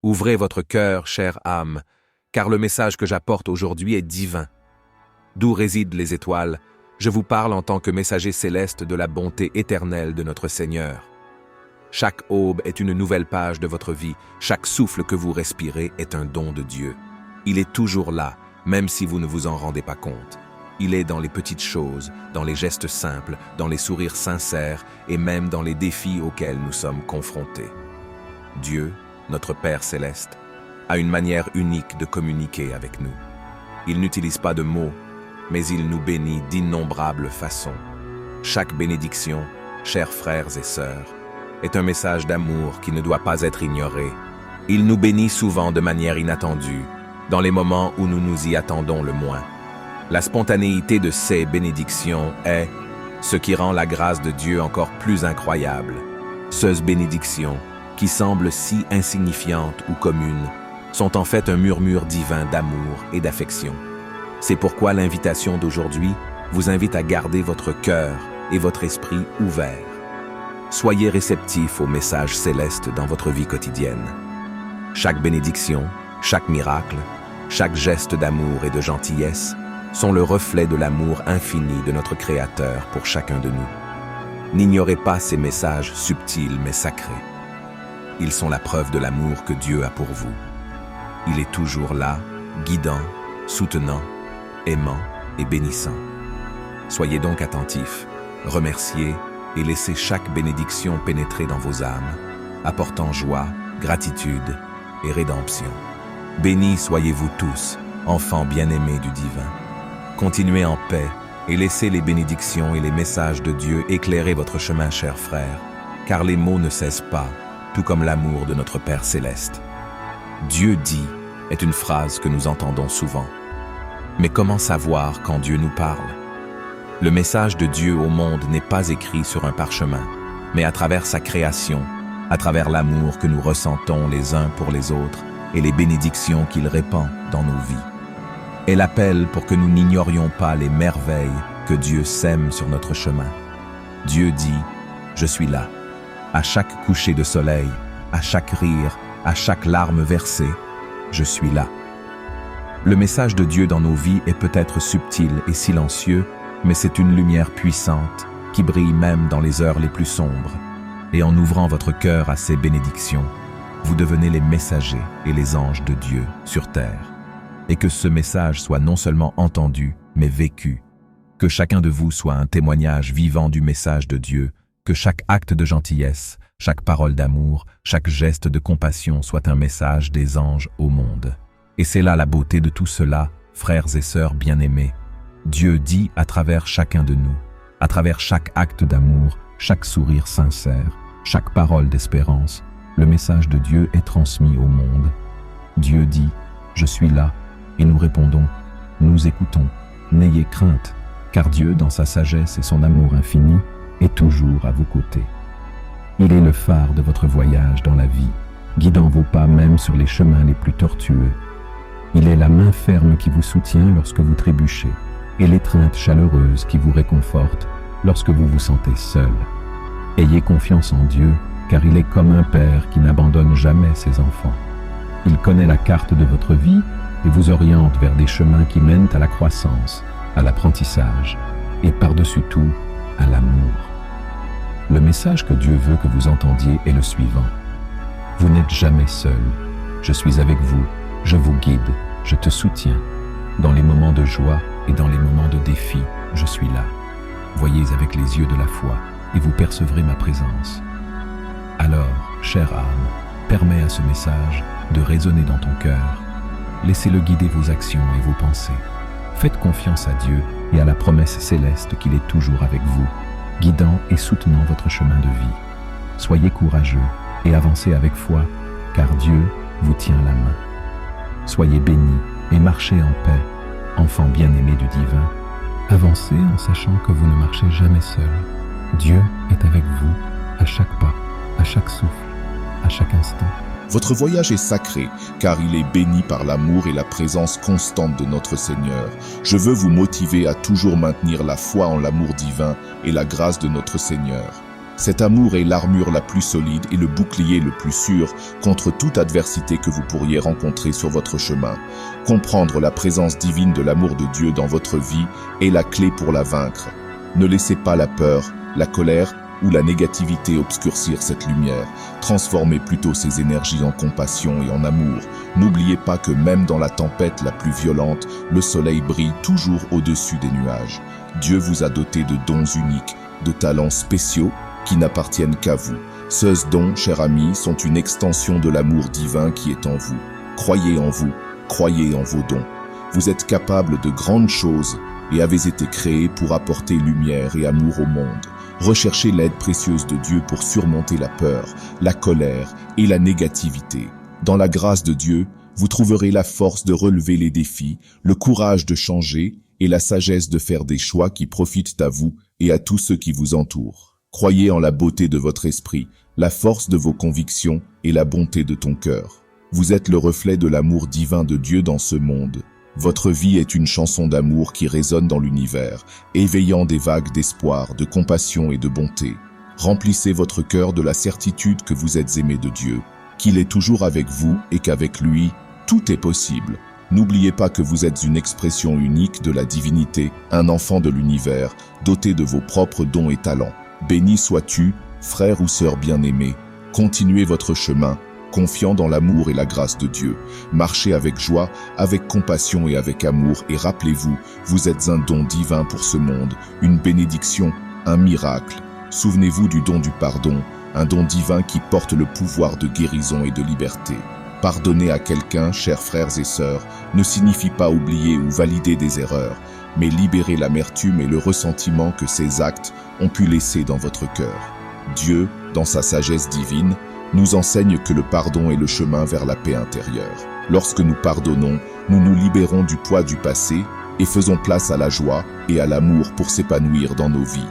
Ouvrez votre cœur, chère âme, car le message que j'apporte aujourd'hui est divin. D'où résident les étoiles, je vous parle en tant que messager céleste de la bonté éternelle de notre Seigneur. Chaque aube est une nouvelle page de votre vie, chaque souffle que vous respirez est un don de Dieu. Il est toujours là, même si vous ne vous en rendez pas compte. Il est dans les petites choses, dans les gestes simples, dans les sourires sincères et même dans les défis auxquels nous sommes confrontés. Dieu, notre Père céleste, a une manière unique de communiquer avec nous. Il n'utilise pas de mots, mais il nous bénit d'innombrables façons. Chaque bénédiction, chers frères et sœurs, est un message d'amour qui ne doit pas être ignoré. Il nous bénit souvent de manière inattendue, dans les moments où nous nous y attendons le moins. La spontanéité de ces bénédictions est ce qui rend la grâce de Dieu encore plus incroyable. Ces bénédictions, qui semblent si insignifiantes ou communes, sont en fait un murmure divin d'amour et d'affection. C'est pourquoi l'invitation d'aujourd'hui vous invite à garder votre cœur et votre esprit ouverts. Soyez réceptifs aux messages célestes dans votre vie quotidienne. Chaque bénédiction, chaque miracle, chaque geste d'amour et de gentillesse sont le reflet de l'amour infini de notre Créateur pour chacun de nous. N'ignorez pas ces messages subtils mais sacrés. Ils sont la preuve de l'amour que Dieu a pour vous. Il est toujours là, guidant, soutenant, aimant et bénissant. Soyez donc attentifs, remerciez et laissez chaque bénédiction pénétrer dans vos âmes, apportant joie, gratitude et rédemption. Bénis soyez-vous tous, enfants bien-aimés du divin. Continuez en paix et laissez les bénédictions et les messages de Dieu éclairer votre chemin, chers frères, car les mots ne cessent pas, tout comme l'amour de notre Père céleste. Dieu dit est une phrase que nous entendons souvent. Mais comment savoir quand Dieu nous parle? Le message de Dieu au monde n'est pas écrit sur un parchemin, mais à travers sa création, à travers l'amour que nous ressentons les uns pour les autres et les bénédictions qu'il répand dans nos vies. Elle appelle pour que nous n'ignorions pas les merveilles que Dieu sème sur notre chemin. Dieu dit « Je suis là ». À chaque coucher de soleil, à chaque rire, à chaque larme versée, je suis là. Le message de Dieu dans nos vies est peut-être subtil et silencieux, mais c'est une lumière puissante qui brille même dans les heures les plus sombres. Et en ouvrant votre cœur à ces bénédictions, vous devenez les messagers et les anges de Dieu sur terre. Et que ce message soit non seulement entendu, mais vécu. Que chacun de vous soit un témoignage vivant du message de Dieu, que chaque acte de gentillesse, chaque parole d'amour, chaque geste de compassion soit un message des anges au monde. Et c'est là la beauté de tout cela, frères et sœurs bien-aimés. Dieu dit à travers chacun de nous, à travers chaque acte d'amour, chaque sourire sincère, chaque parole d'espérance, le message de Dieu est transmis au monde. Dieu dit « Je suis là » et nous répondons « Nous écoutons, n'ayez crainte, car Dieu, dans sa sagesse et son amour infini, est toujours à vos côtés. Il est le phare de votre voyage dans la vie, guidant vos pas même sur les chemins les plus tortueux. Il est la main ferme qui vous soutient lorsque vous trébuchez, et l'étreinte chaleureuse qui vous réconforte lorsque vous vous sentez seul. Ayez confiance en Dieu, car il est comme un père qui n'abandonne jamais ses enfants. Il connaît la carte de votre vie et vous oriente vers des chemins qui mènent à la croissance, à l'apprentissage et par-dessus tout, à l'amour. Le message que Dieu veut que vous entendiez est le suivant. Vous n'êtes jamais seul. Je suis avec vous, je vous guide, je te soutiens. Dans les moments de joie et dans les moments de défi, je suis là. Voyez avec les yeux de la foi et vous percevrez ma présence. Alors, chère âme, permets à ce message de résonner dans ton cœur. Laissez-le guider vos actions et vos pensées. Faites confiance à Dieu et à la promesse céleste qu'il est toujours avec vous, guidant et soutenant votre chemin de vie. Soyez courageux et avancez avec foi, car Dieu vous tient la main. Soyez bénis et marchez en paix, enfants bien-aimés du divin. Avancez en sachant que vous ne marchez jamais seul. Dieu est avec vous à chaque pas, à chaque souffle, à chaque instant. Votre voyage est sacré, car il est béni par l'amour et la présence constante de notre Seigneur. Je veux vous motiver à toujours maintenir la foi en l'amour divin et la grâce de notre Seigneur. Cet amour est l'armure la plus solide et le bouclier le plus sûr contre toute adversité que vous pourriez rencontrer sur votre chemin. Comprendre la présence divine de l'amour de Dieu dans votre vie est la clé pour la vaincre. Ne laissez pas la peur, la colère ou la négativité obscurcir cette lumière. Transformez plutôt ces énergies en compassion et en amour. N'oubliez pas que même dans la tempête la plus violente, le soleil brille toujours au-dessus des nuages. Dieu vous a doté de dons uniques, de talents spéciaux qui n'appartiennent qu'à vous. Ces dons, chers amis, sont une extension de l'amour divin qui est en vous. Croyez en vous, croyez en vos dons. Vous êtes capable de grandes choses et avez été créés pour apporter lumière et amour au monde. Recherchez l'aide précieuse de Dieu pour surmonter la peur, la colère et la négativité. Dans la grâce de Dieu, vous trouverez la force de relever les défis, le courage de changer et la sagesse de faire des choix qui profitent à vous et à tous ceux qui vous entourent. Croyez en la beauté de votre esprit, la force de vos convictions et la bonté de ton cœur. Vous êtes le reflet de l'amour divin de Dieu dans ce monde. Votre vie est une chanson d'amour qui résonne dans l'univers, éveillant des vagues d'espoir, de compassion et de bonté. Remplissez votre cœur de la certitude que vous êtes aimé de Dieu, qu'il est toujours avec vous et qu'avec lui, tout est possible. N'oubliez pas que vous êtes une expression unique de la divinité, un enfant de l'univers, doté de vos propres dons et talents. Béni sois-tu, frère ou sœur bien-aimé. Continuez votre chemin, confiant dans l'amour et la grâce de Dieu. Marchez avec joie, avec compassion et avec amour, et rappelez-vous, vous êtes un don divin pour ce monde, une bénédiction, un miracle. Souvenez-vous du don du pardon, un don divin qui porte le pouvoir de guérison et de liberté. Pardonner à quelqu'un, chers frères et sœurs, ne signifie pas oublier ou valider des erreurs, mais libérer l'amertume et le ressentiment que ces actes ont pu laisser dans votre cœur. Dieu, dans sa sagesse divine, nous enseigne que le pardon est le chemin vers la paix intérieure. Lorsque nous pardonnons, nous nous libérons du poids du passé et faisons place à la joie et à l'amour pour s'épanouir dans nos vies.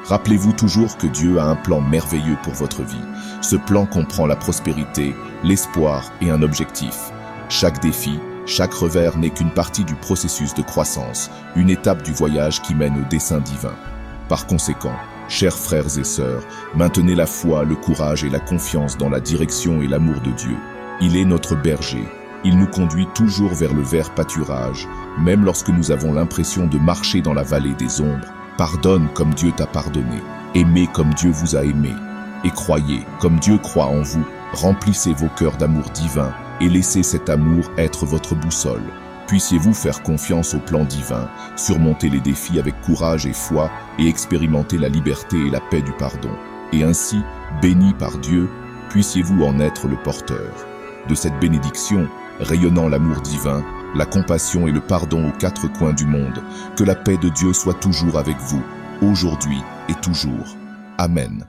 Rappelez-vous toujours que Dieu a un plan merveilleux pour votre vie. Ce plan comprend la prospérité, l'espoir et un objectif. Chaque défi, chaque revers n'est qu'une partie du processus de croissance, une étape du voyage qui mène au dessein divin. Par conséquent, chers frères et sœurs, maintenez la foi, le courage et la confiance dans la direction et l'amour de Dieu. Il est notre berger. Il nous conduit toujours vers le vert pâturage, même lorsque nous avons l'impression de marcher dans la vallée des ombres. Pardonne comme Dieu t'a pardonné, aimez comme Dieu vous a aimé, et croyez comme Dieu croit en vous. Remplissez vos cœurs d'amour divin et laissez cet amour être votre boussole. Puissiez-vous faire confiance au plan divin, surmonter les défis avec courage et foi et expérimenter la liberté et la paix du pardon. Et ainsi, béni par Dieu, puissiez-vous en être le porteur. De cette bénédiction, rayonnant l'amour divin, la compassion et le pardon aux quatre coins du monde, que la paix de Dieu soit toujours avec vous, aujourd'hui et toujours. Amen.